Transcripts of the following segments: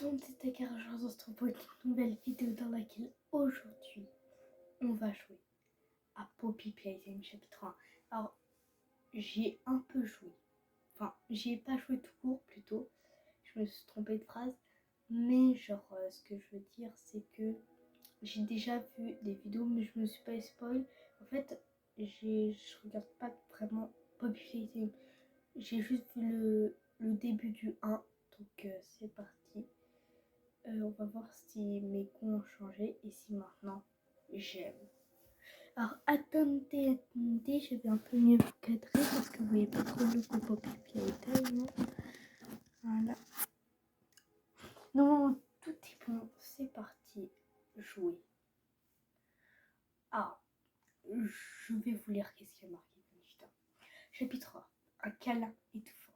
monde, c'était Carole. On se retrouve pour une nouvelle vidéo dans laquelle aujourd'hui on va jouer à Poppy Playtime chapitre 1. Alors j'ai un peu joué, enfin j'y ai pas joué tout court plutôt, je me suis trompée de phrase, mais genre ce que je veux dire c'est que j'ai déjà vu des vidéos mais je me suis pas spoil. En fait je regarde pas vraiment Poppy Playtime, j'ai juste vu le début du 1, donc c'est parti. On va voir si mes goûts ont changé et si maintenant j'aime. Alors attendez, je vais un peu mieux vous cadrer parce que vous voyez pas trop le coup Poppy Playtime. Voilà. Non, tout est bon, c'est parti, jouer. Ah, je vais vous lire qu'est-ce qu'il y a marqué. Chapitre 1, un câlin étouffant.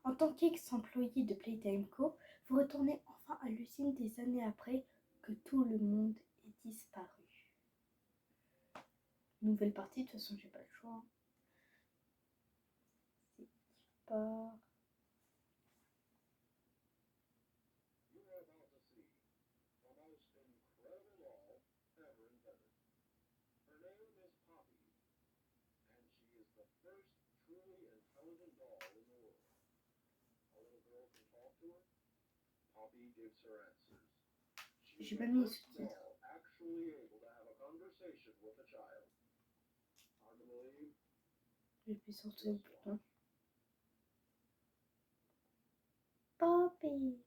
En tant qu'ex-employé de Playtime Co, vous retournez enfin à l'usine des années après que tout le monde est disparu. Nouvelle partie, de toute façon j'ai pas le choix. C'est pas... J'ai pas mis les sous-titres. J'appuie sur ce bouton. Poppy.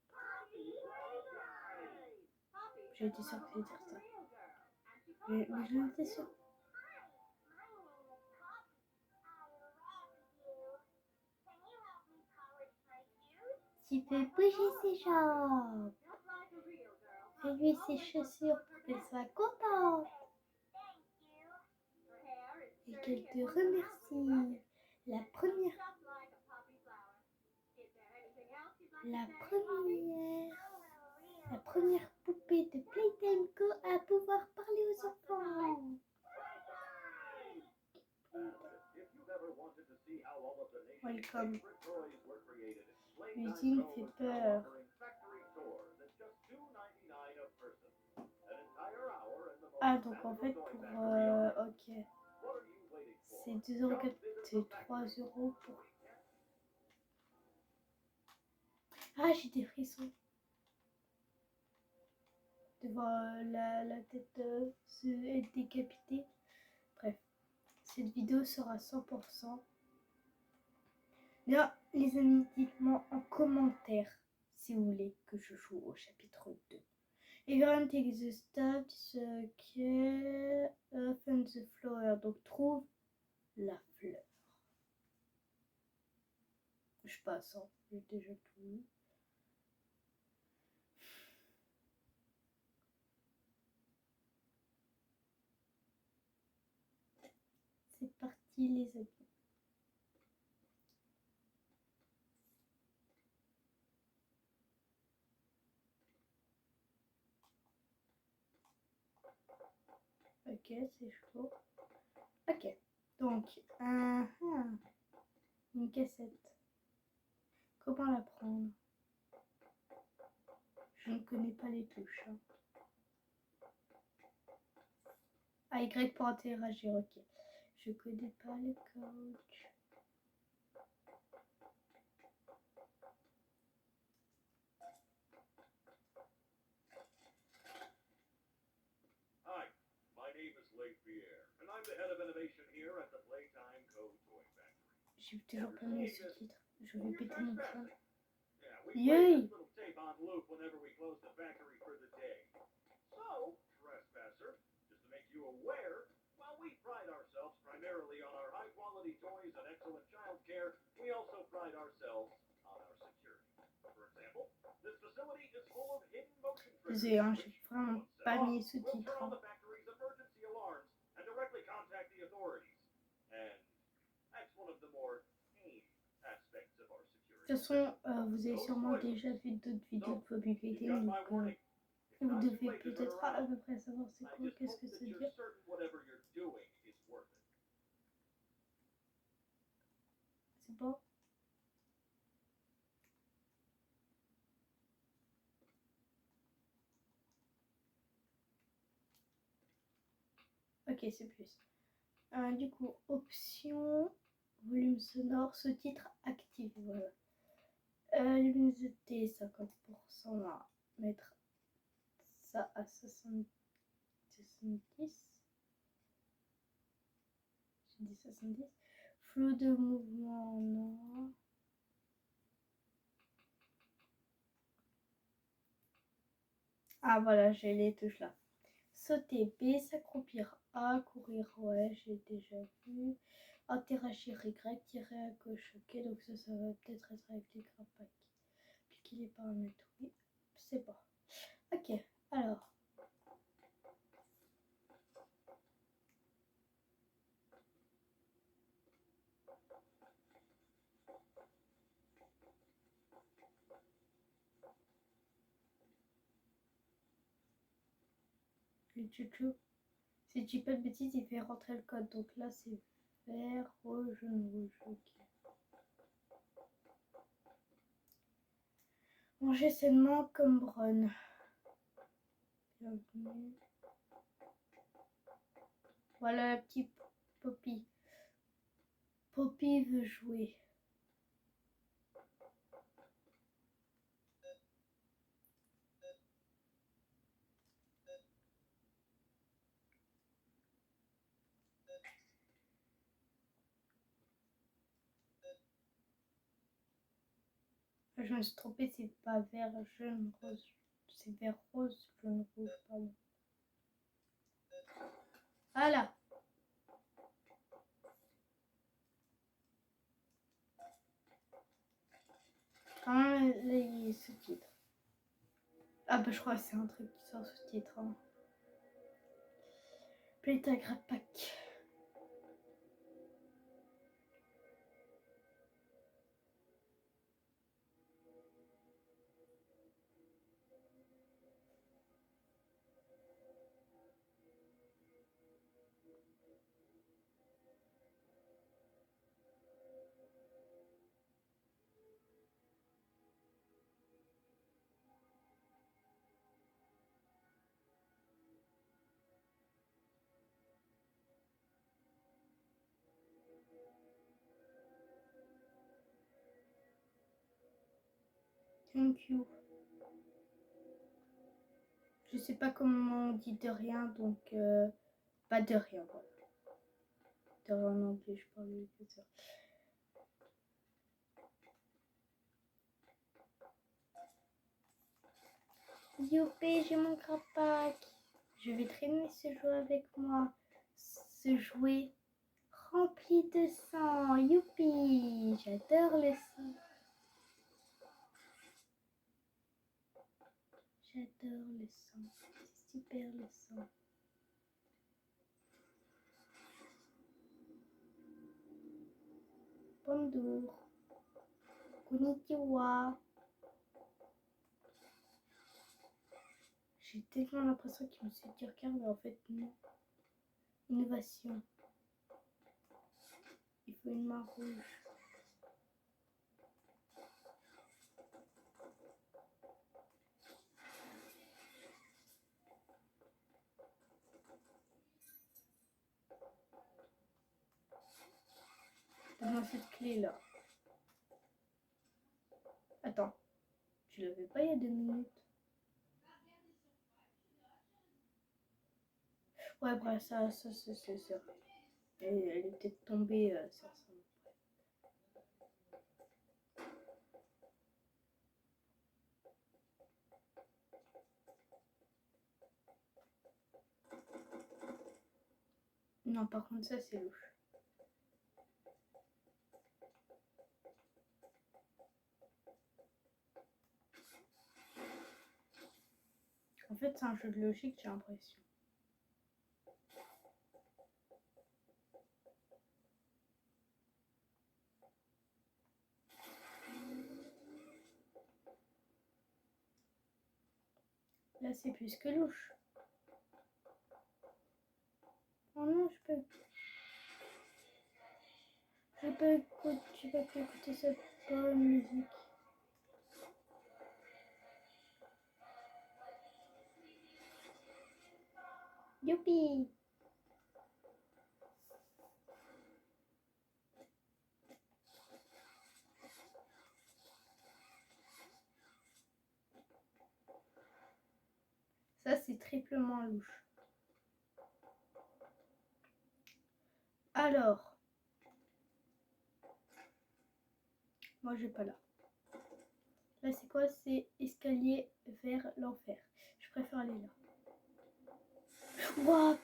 J'ai été sûre que c'était dire ça. Mais j'en étais sûre. Tu peux bouger ses jambes. Fais-lui ses chaussures pour qu'elle soit contente. Et qu'elle te remercie. La première poupée de Playtime Co à pouvoir parler aux enfants. Welcome. L'usine fait peur. Ah, donc en fait, pour. Ok. C'est 2,04€, c'est 3€ pour. Ah, j'ai des frissons. De voir la tête être décapitée. Bref, cette vidéo sera 100%. Là, les amis, dites-moi en commentaire si vous voulez que je joue au chapitre 2. Everyone takes the steps, find the flower. Donc trouve la fleur. Je passe, hein. J'ai déjà tout vu. C'est parti les amis. Ok, c'est chaud. Ok, donc, une cassette. Comment la prendre? Je ne connais pas les touches. Hein. Ah, Y pour interagir, ok. Je connais pas le coach. Hi, my name is Leif Pierre, and I'm the head of innovation here at the Playtime Co. Toy Factory. J'ai toujours pas mis les sous-titres. Je vais péter mon crâne. Yeah, we play this little tape on loop whenever we close the factory for the day. So, trespasser, just to make you aware, while we pride ourselves primarily on our high-quality toys and excellent child care, we also pride ourselves on our security. For example, this facility is full of hidden motion triggers. Désolé, hein, j'ai vraiment pas mis les sous-titres. Hein. De toute façon, vous avez sûrement déjà vu d'autres vidéos de Poppy Playtime, donc vous devez peut-être à peu près savoir c'est quoi, qu'est-ce que ça veut dire. C'est bon? Ok, c'est plus. Du coup, option, volume sonore, sous-titres actifs. Voilà. Luminosité 50%, on va mettre ça à 70. J'ai dit 70. Flot de mouvement, non. Ah voilà, j'ai les touches là. Sauter B, s'accroupir A, courir ouais, j'ai déjà vu. Interagir Y, tirer à gauche, ok, donc ça va peut-être être avec les grappacs. Appliquer les paramètres, oui, c'est bon. Ok, alors. Le chouchou. Si tu dis pas de bêtises, il fait rentrer le code. Donc là, c'est vert, rouge, jaune, rouge. Ok. Manger sainement comme Bron. Bienvenue. Voilà la petite Poppy. Poppy veut jouer. Je me suis trompée, c'est pas vert, jaune, rose. C'est vert, rose, jaune, rouge, pardon. Voilà. Quand même, les sous-titres. Ah bah je crois que c'est un truc qui sort sous-titres. Hein. Play Grappack. Thank you. Je sais pas comment on dit de rien, donc pas de rien. Voilà. De rien en anglais, je parle que ça. Youpi, j'ai mon Grappack. Je vais traîner ce jouet avec moi. Ce jouet rempli de sang. Youpi, j'adore le sang. J'adore le sang. C'est super le sang. Bonjour. Konnichiwa. J'ai tellement l'impression qu'il me suit du regard, mais en fait non. Innovation. Il faut une main rouge. Donne-moi cette clé là. Attends. Tu l'avais pas il y a 2 minutes. Ouais, bref, ça c'est sûr. Elle est peut-être tombée, ça. Non, par contre, ça c'est louche. En fait, c'est un jeu de logique, j'ai l'impression. Là, c'est plus que louche. Oh non, je peux pas écouter cette bonne musique. Youpi! Ça, c'est triplement louche. Alors, moi, je vais pas là. Là, c'est quoi? C'est escalier vers l'enfer. Je préfère aller là. Waouh!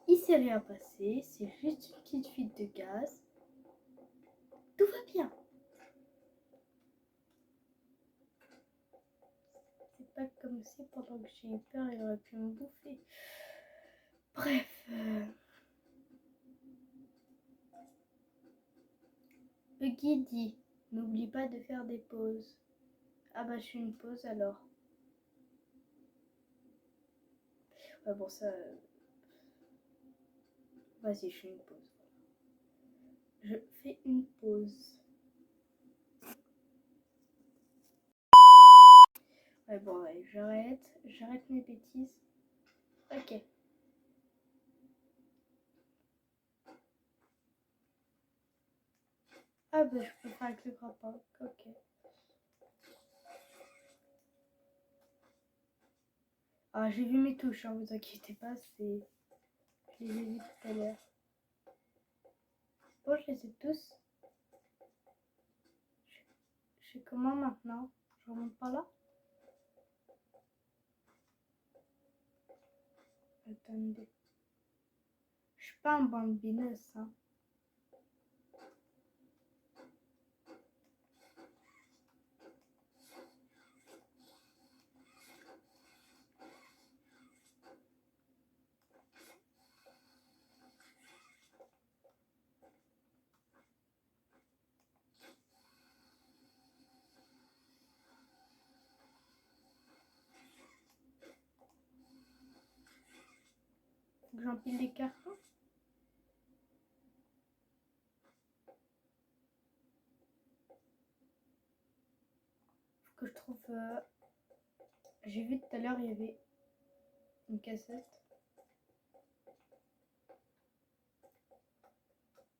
Il s'est rien passé, c'est juste une petite fuite de gaz. Tout va bien. C'est pas comme si pendant que j'ai eu peur, il aurait pu me bouffer. Bref. Le guide dit, n'oublie pas de faire des pauses. Ah bah je fais une pause alors. Ouais bon ça... Vas-y, je fais une pause. Je fais une pause. Ouais bon ouais, j'arrête mes bêtises. Ok. Ah bah je peux faire avec le grappin. Ok. Ah j'ai vu mes touches, hein, vous inquiétez pas, c'est... Je les ai vues tout à l'heure. Bon, je les ai tous. Je fais comment maintenant? Je remonte par là? Attendez. Je suis pas un bambineuse, hein. Faut que j'empile les cartons. Faut que je trouve... J'ai vu tout à l'heure, il y avait une cassette.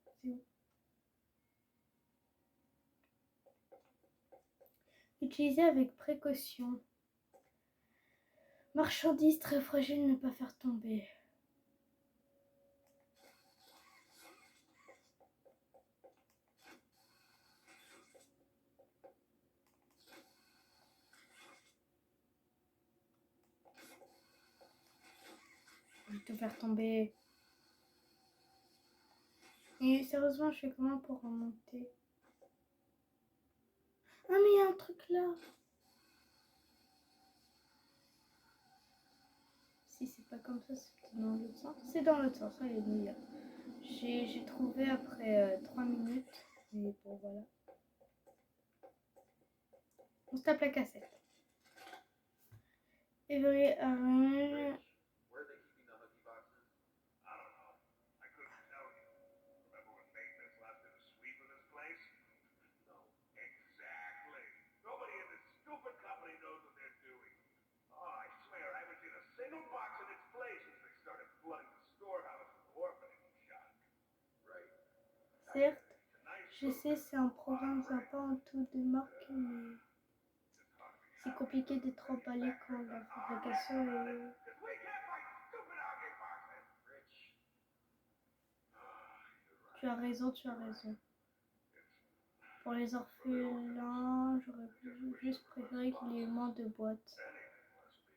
C'est où? Utiliser avec précaution. Marchandises très fragiles, ne pas faire tomber. Je vais tout faire tomber. Et sérieusement, je fais comment pour remonter? Ah mais il y a un truc là. Si c'est pas comme ça, c'est dans l'autre sens. C'est dans l'autre sens, allez, nous y a. J'ai trouvé après 3 minutes. Mais bon, voilà. On se tape la cassette. Every orange. Where are they keeping the Huggy boxes? I don't know. I couldn't tell you. Remember when maintenance left did a sweep of this place? No. Exactly. Nobody in this stupid company knows what they're doing. Oh, I swear, I haven't seen a single box in its place since they started flooding the storehouse with orphanage junk. Right. Certes, je sais, c'est un programme sympa en tout de marque, mais c'est compliqué d'être emballé quand la fabrication est... Tu as raison, tu as raison. Pour les orphelins, j'aurais juste préféré qu'il y ait moins de boîtes.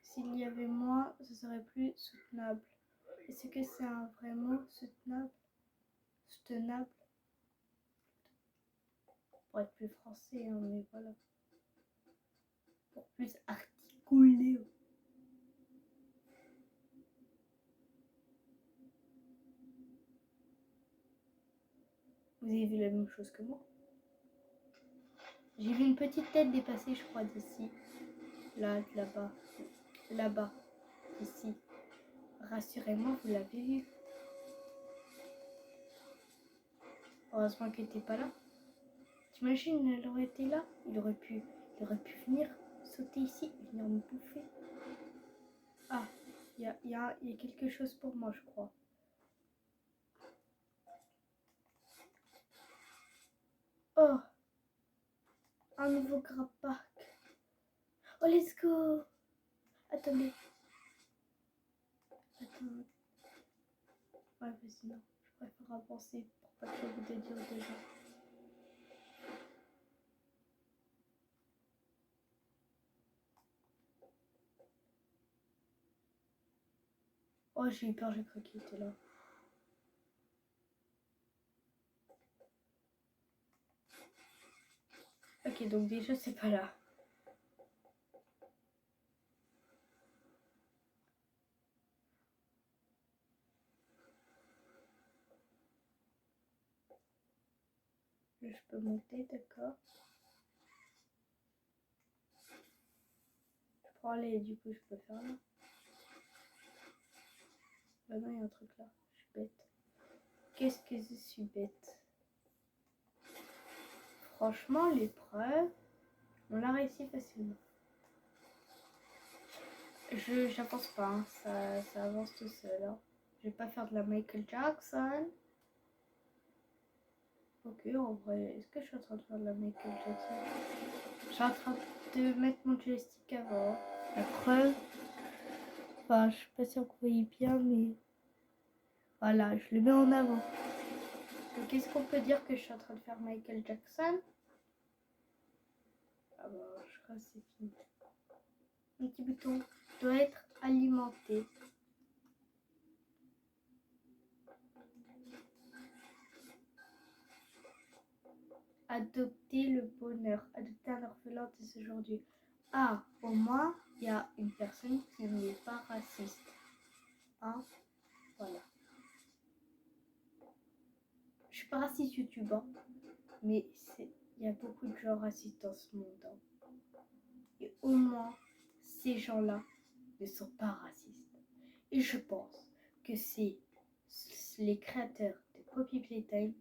S'il y avait moins, ce serait plus soutenable. Est-ce que c'est un vrai mot, soutenable? Soutenable? Pour être plus français, hein, mais voilà. Pour plus articulé. Vous avez vu la même chose que moi? J'ai vu une petite tête dépasser, je crois, d'ici. Là, là-bas. Là-bas. Ici. Rassurez-moi, vous l'avez vu. Heureusement qu'elle n'était pas là. T'imagines, elle aurait été là, il aurait pu venir sauter ici, venir me bouffer. il y a quelque chose pour moi, je crois. Oh, un nouveau grab park. Oh, let's go. Attendez. Attends. Ouais, vas-y, non. Je préfère avancer pour pas que je vous dédire déjà. Oh, j'ai eu peur, j'ai cru qu'il était là. Ok, donc déjà, c'est pas là. Je peux monter, d'accord. Je prends aller, du coup, je peux faire là. Bah non, il y a un truc là. Je suis bête. Qu'est-ce que je suis bête? Franchement, l'épreuve, on l'a réussi facilement. J'avance pas, hein. Ça avance tout seul. Hein. Je vais pas faire de la Michael Jackson. Ok, en vrai, est-ce que je suis en train de faire de la Michael Jackson? Je suis en train de mettre mon joystick avant. La preuve. Enfin, je sais pas si on voyait bien, mais voilà, je le mets en avant. Donc, est-ce qu'on peut dire que je suis en train de faire Michael Jackson? Ah bah, je crois que c'est fini. Mon petit bouton doit être alimenté. Adopter le bonheur. Adopter un orphelin dès aujourd'hui. Ah, au moins, il y a une personne qui n'est pas raciste. Hein? Voilà. Je suis pas raciste YouTube, hein, mais il y a beaucoup de gens racistes dans ce monde. Hein. Et au moins, ces gens-là ne sont pas racistes. Et je pense que c'est les créateurs de Poppy Playtime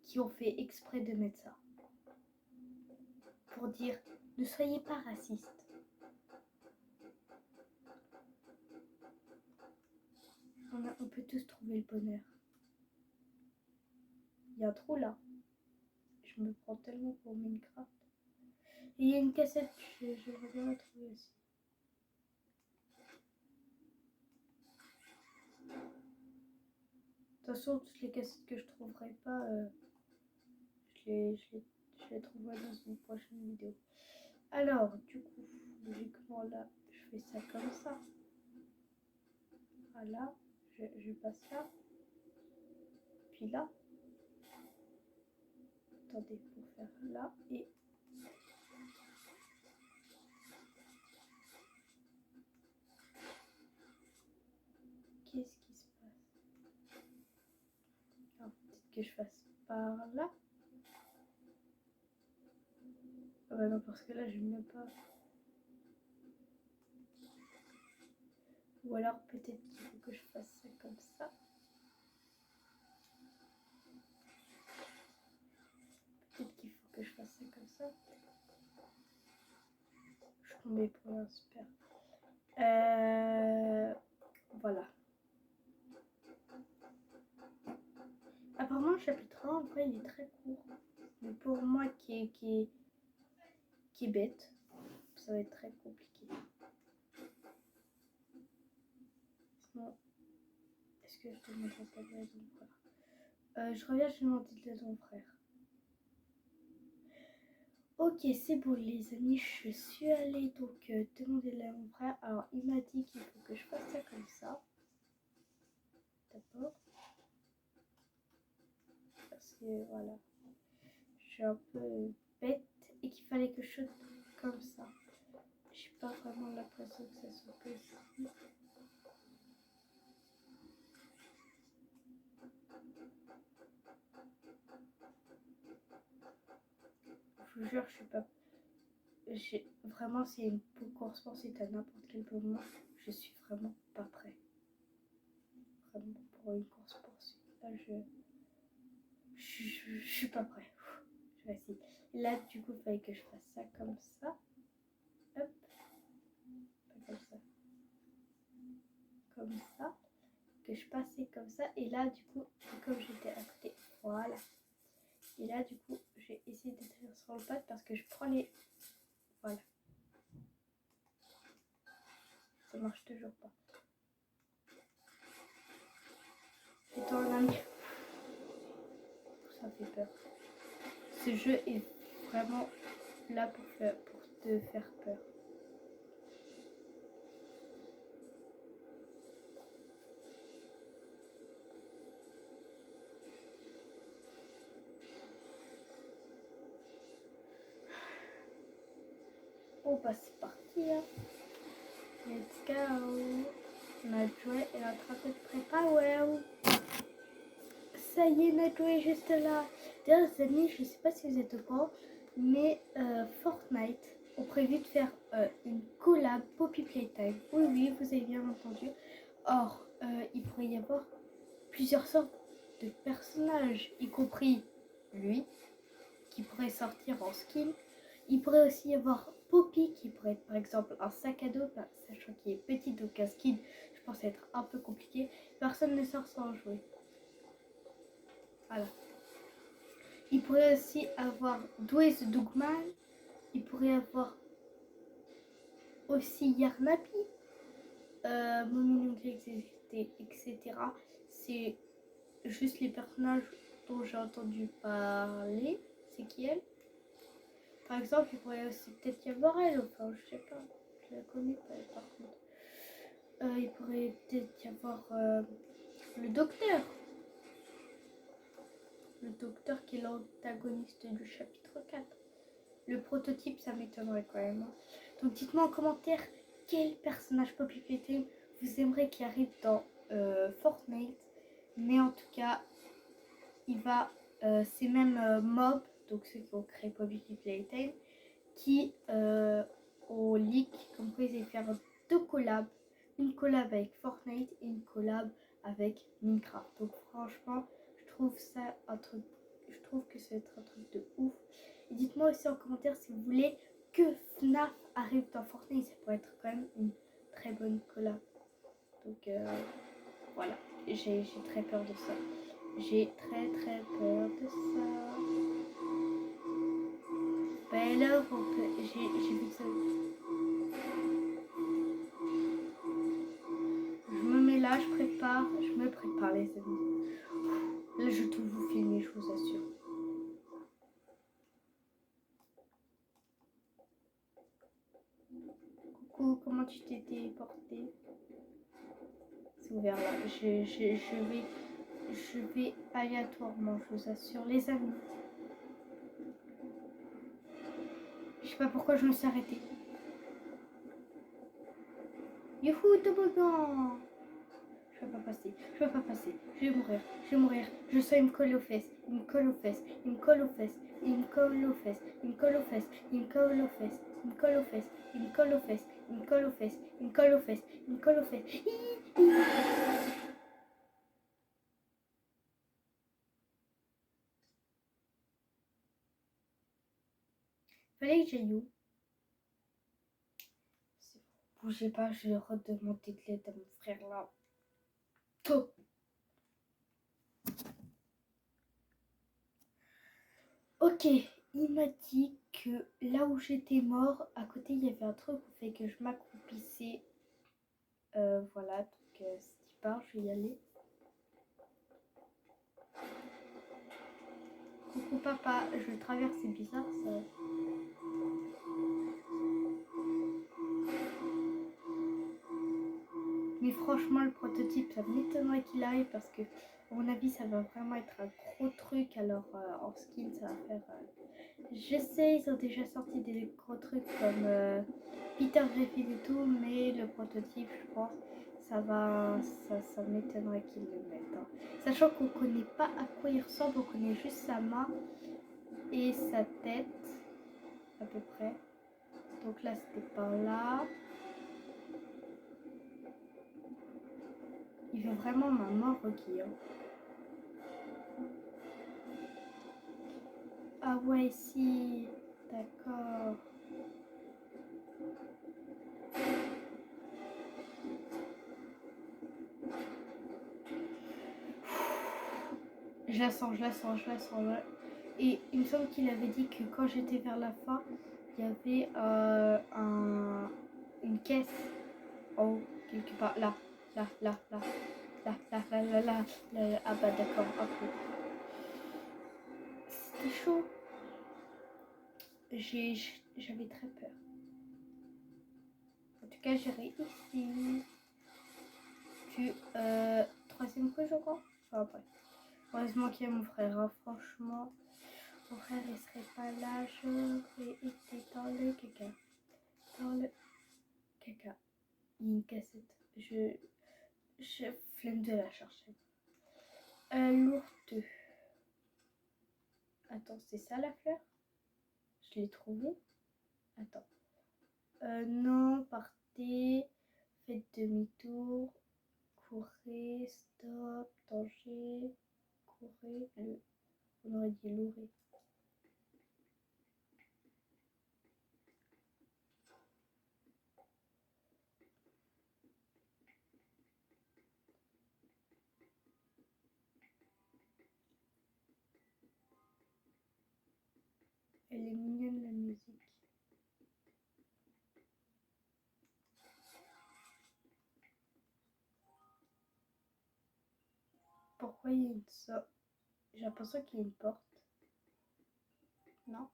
qui ont fait exprès de mettre ça. Pour dire, ne soyez pas racistes. On peut tous trouver le bonheur. Il y a un trou là. Je me prends tellement pour Minecraft. Et il y a une cassette, j'aimerais bien la trouver aussi. De toute façon, toutes les cassettes que je trouverai pas, je les trouverai dans une prochaine vidéo. Alors, du coup, logiquement là, je fais ça comme ça. Voilà, je passe là. Puis là. Attendez, pour faire là et... Qu'est-ce qui se passe? Alors, peut-être que je fasse par là. Ah bah non, parce que là, je ne mets pas... Ou alors peut-être qu'il faut que je fasse ça comme ça. Peut-être qu'il faut que je fasse ça comme ça. Je suis tombée pour un super. Voilà. Apparemment, le chapitre 1, en vrai, il est très court. Mais pour moi qui est bête, ça va être très compliqué. Sinon, est-ce que je te montre pas de l'aide à mon frère? Je reviens, je demande de l'aide à mon frère. Ok, c'est bon les amis, je suis allée donc demander l'aide à mon frère. Alors, il m'a dit qu'il faut que je fasse ça comme ça. D'accord. Parce que voilà, je suis un peu bête et qu'il fallait que je saute comme ça. J'ai pas vraiment l'impression que ça soit possible. Je vous jure, je suis pas... Vraiment, c'est une course poursuite à n'importe quel moment. Je suis vraiment pas prêt. Vraiment pour une course poursuite. Là, je suis pas prêt. Je vais essayer. Là, du coup, il fallait que je fasse ça comme ça. Hop. Pas comme ça. Comme je passais comme ça et là du coup comme j'étais à côté, voilà. Et là du coup j'ai essayé d'atterrir sur le pad parce que je prends les, voilà. Ça marche toujours pas. Et toi on a mis, ça fait peur. Ce jeu est vraiment là pour te faire peur. Bon bah c'est parti hein. Let's go. Notre jouet est en train de préparer. Ça y est, notre jouet est juste là. D'ailleurs les amis, je sais pas si vous êtes au courant, mais Fortnite ont prévu de faire une collab Poppy Playtime. Oui, oui, vous avez bien entendu. Or, il pourrait y avoir plusieurs sortes de personnages, y compris lui, qui pourrait sortir en skin. Il pourrait aussi y avoir Poppy, qui pourrait être par exemple un sac à dos, sachant qu'il est petit, donc un skin, je pense être un peu compliqué. Personne ne sort sans jouer. Voilà. Il pourrait aussi avoir Dwayne the Dogman. Il pourrait avoir aussi Yarnapi, Mommy etc. C'est juste les personnages dont j'ai entendu parler. C'est qui elle? Par exemple, il pourrait aussi peut-être y avoir elle. Enfin, je sais pas. Je la connais pas par contre. Il pourrait peut-être y avoir le docteur. Le docteur qui est l'antagoniste du chapitre 4. Le prototype, ça m'étonnerait quand même. Donc dites-moi en commentaire quel personnage Poppy Playtime vous aimeriez qui arrive dans Fortnite. Mais en tout cas, il va, c'est même Mob, donc ceux qui ont créé Poppy Playtime, qui ont leak comme quoi ils allaient faire deux collabs. Une collab avec Fortnite et une collab avec Minecraft. Donc franchement, je trouve que ça va être un truc de ouf. Et dites-moi aussi en commentaire si vous voulez que FNAF arrive dans Fortnite. Ça pourrait être quand même une très bonne collab. Donc voilà, j'ai très peur de ça. J'ai très peur de ça. Ben là, j'ai vu ça. Je me mets là, je me prépare les amis. Là, je vais tout vous filmer, je vous assure. Coucou, comment tu t'es téléporté? C'est ouvert là. Je vais aléatoirement, je vous assure, les amis. Je sais pas pourquoi je me suis arrêtée. Youhou, toboggan! Je peux pas passer, je peux pas passer, je vais mourir, je sens il me colle aux fesses, il me colle aux fesses, il me colle aux fesses, il me colle aux fesses, il me colle aux fesses, il me colle aux fesses, il me colle aux fesses, il me colle aux fesses, il me colle aux fesses, il me colle aux fesses, il me colle aux fesses. Fallait que j'aille où? Bougez pas, je vais redemander de l'aide à mon frère là. Oh. Ok, il m'a dit que là où j'étais mort, à côté il y avait un truc qui fait que je m'accroupissais. Voilà, donc c'est part, je vais y aller. Coucou papa, je traverse, c'est bizarre ça. Mais franchement, le prototype, ça m'étonnerait qu'il arrive parce que, à mon avis, ça va vraiment être un gros truc. Alors, en skin, ça va faire. Je sais, ils ont déjà sorti des gros trucs comme Peter Griffin et tout, mais le prototype, je pense, ça m'étonnerait qu'ils le mettent. Hein. Sachant qu'on connaît pas à quoi il ressemble, on connaît juste sa main et sa tête, à peu près. Donc là, c'était par là. Il veut vraiment ma mort, Rocky. Hein. Ah ouais, si. D'accord. Je la sens. Et il me semble qu'il avait dit que quand j'étais vers la fin, il y avait une caisse en haut, quelque part. Là. Ah bah d'accord, ok. C'était chaud. J'avais très peur. En tout cas, j'ai réussi. Puis, troisième coup, je crois. Enfin, bref. Heureusement qu'il y a mon frère, hein. Franchement. Mon frère, il serait pas là. J'aurais été dans le caca. Dans le caca. Il y a une cassette. Je flemme de la chercher. Lourde. Attends, c'est ça la fleur? Je l'ai trouvée. Attends. Non, partez. Faites demi-tour. Courez. Stop. Danger. Courez. On aurait dit louer. Elle est mignonne la musique. Pourquoi il y a une sorte... J'ai l'impression qu'il y a une porte. Non?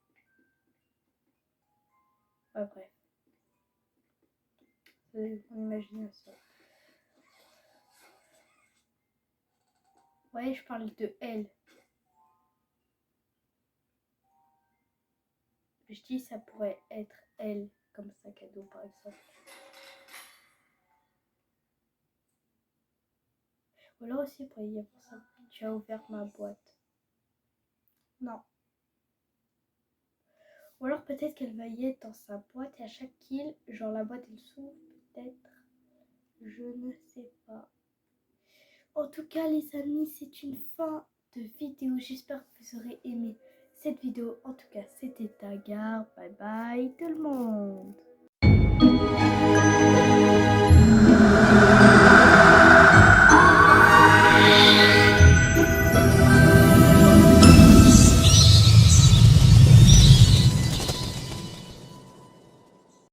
Ouais, bref. C'est mon imagination. Ouais, je parle de elle. Je dis ça pourrait être elle, comme sac à dos par exemple. Ou alors aussi il pourrait y avoir ça. Tu as ouvert ma boîte. Non. Ou alors peut-être qu'elle va y être dans sa boîte et à chaque kill, genre la boîte elle s'ouvre peut-être. Je ne sais pas. En tout cas les amis, c'est une fin de vidéo. J'espère que vous aurez aimé cette vidéo. En tout cas, c'était Tagar. Bye bye tout le monde.